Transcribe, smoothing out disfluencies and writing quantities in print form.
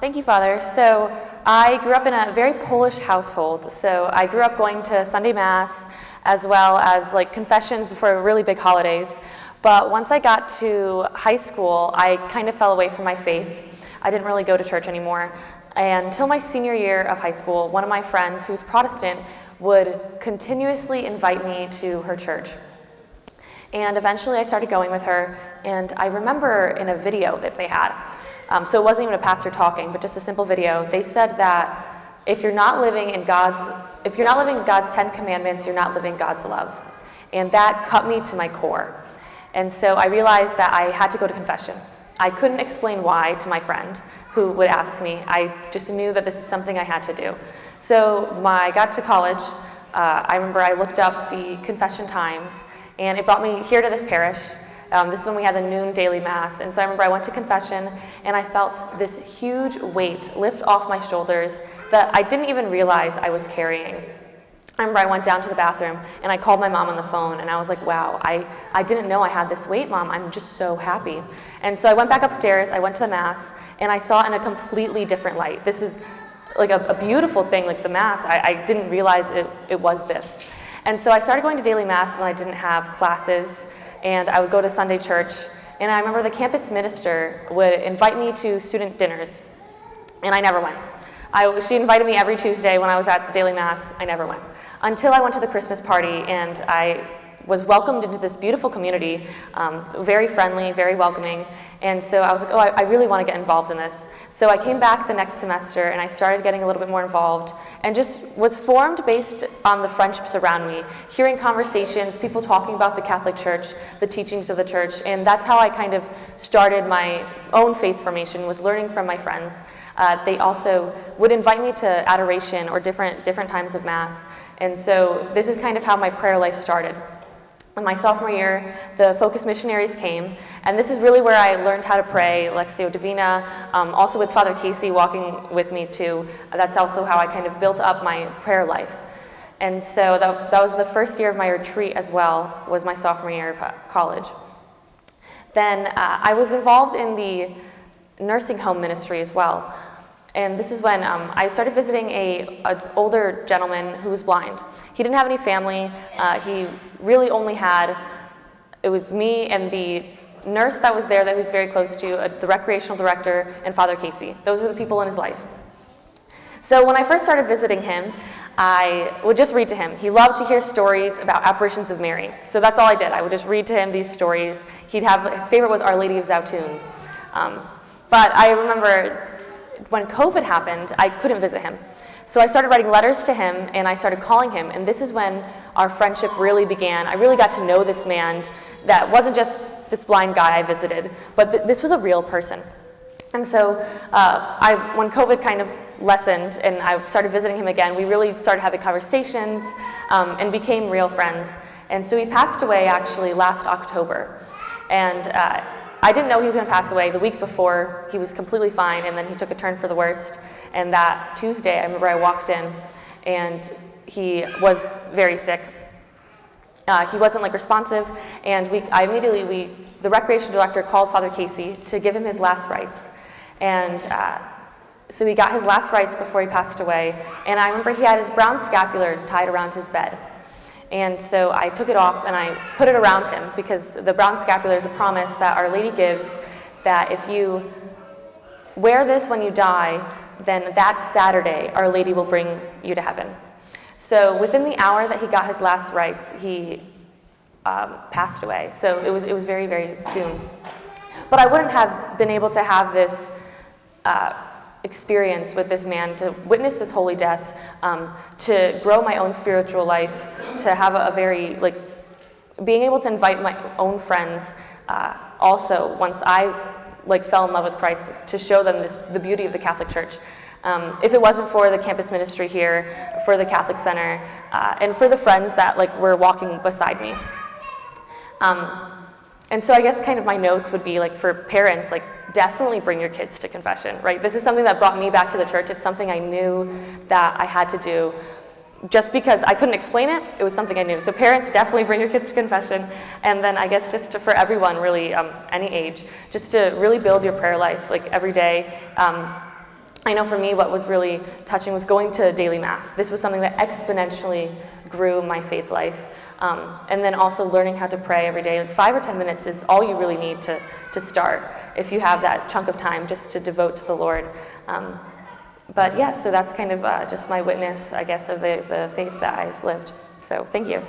Thank you, Father. So I grew up in a very Polish household. So I grew up going to Sunday Mass as well as confessions before really big holidays. But once I got to high school, I kind of fell away from my faith. I didn't really go to church anymore. And until my senior year of high school, one of my friends who's Protestant would continuously invite me to her church. And eventually I started going with her, and I remember in a video that they had, so it wasn't even a pastor talking, but just a simple video, they said that if you're not living God's 10 commandments, you're not living God's love. And that cut me to my core. And so I realized that I had to go to confession. I couldn't explain why to my friend who would ask me. I just knew that this is something I had to do. So when I got to college, I remember I looked up the confession times, and it brought me here to this parish. This is when we had the noon daily mass, and so I remember I went to confession, and I felt this huge weight lift off my shoulders that I didn't even realize I was carrying. I remember I went down to the bathroom, and I called my mom on the phone, and I was like, wow, I didn't know I had this weight, Mom. I'm just so happy. And so I went back upstairs, I went to the mass, and I saw it in a completely different light. This is like a beautiful thing, like the mass. I didn't realize it was this. And so I started going to daily mass when I didn't have classes, and I would go to Sunday church, and I remember the campus minister would invite me to student dinners, and I never went. She invited me every Tuesday when I was at the daily mass. I never went. Until I went to the Christmas party, and I was welcomed into this beautiful community, very friendly, very welcoming, and so I was like, oh, I really want to get involved in this. So I came back the next semester, and I started getting a little bit more involved, and just was formed based on the friendships around me, hearing conversations, people talking about the Catholic Church, the teachings of the Church, and that's how I kind of started my own faith formation, was learning from my friends. They also would invite me to adoration or different times of Mass, and so this is kind of how my prayer life started. In my sophomore year, the Focus missionaries came, and this is really where I learned how to pray, Lectio Divina, also with Father Casey walking with me too. That's also how I kind of built up my prayer life. And so that was the first year of my retreat as well, was my sophomore year of college. Then I was involved in the nursing home ministry as well. And this is when I started visiting an older gentleman who was blind. He didn't have any family. He really only it was me and the nurse that was there that he was very close to, the recreational director, and Father Casey. Those were the people in his life. So when I first started visiting him, I would just read to him. He loved to hear stories about apparitions of Mary. So that's all I did. I would just read to him these stories. His favorite was Our Lady of Zautun. But I remember when COVID happened, I couldn't visit him. So I started writing letters to him, and I started calling him, and this is when our friendship really began. I really got to know this man that wasn't just this blind guy I visited, but this was a real person. And so when COVID kind of lessened and I started visiting him again, we really started having conversations and became real friends. And so he passed away actually last October. And I didn't know he was going to pass away. The week before, he was completely fine, and then he took a turn for the worst. And that Tuesday, I remember I walked in, and he was very sick. He wasn't responsive, and the recreation director called Father Casey to give him his last rites. And so he got his last rites before he passed away, and I remember he had his brown scapular tied around his bed. And so I took it off and I put it around him, because the brown scapular is a promise that Our Lady gives that if you wear this when you die, then that Saturday Our Lady will bring you to heaven. So within the hour that he got his last rites, he passed away. So it was very, very soon. But I wouldn't have been able to have this experience with this man, to witness this holy death, to grow my own spiritual life, to have a very, being able to invite my own friends, also, once I fell in love with Christ, to show them the beauty of the Catholic Church. If it wasn't for the campus ministry here, for the Catholic Center, and for the friends that were walking beside me. And so I guess kind of my notes would be for parents, definitely bring your kids to confession, right? This is something that brought me back to the church. It's something I knew that I had to do. Just because I couldn't explain it, it was something I knew. So parents, definitely bring your kids to confession. And then I guess for everyone, really, any age, just to really build your prayer life, every day. I know for me what was really touching was going to daily Mass. This was something that exponentially grew my faith life. And then also learning how to pray every day. Like 5 or 10 minutes is all you really need to start if you have that chunk of time just to devote to the Lord. But yes, so that's kind of just my witness, I guess, of the faith that I've lived. So thank you.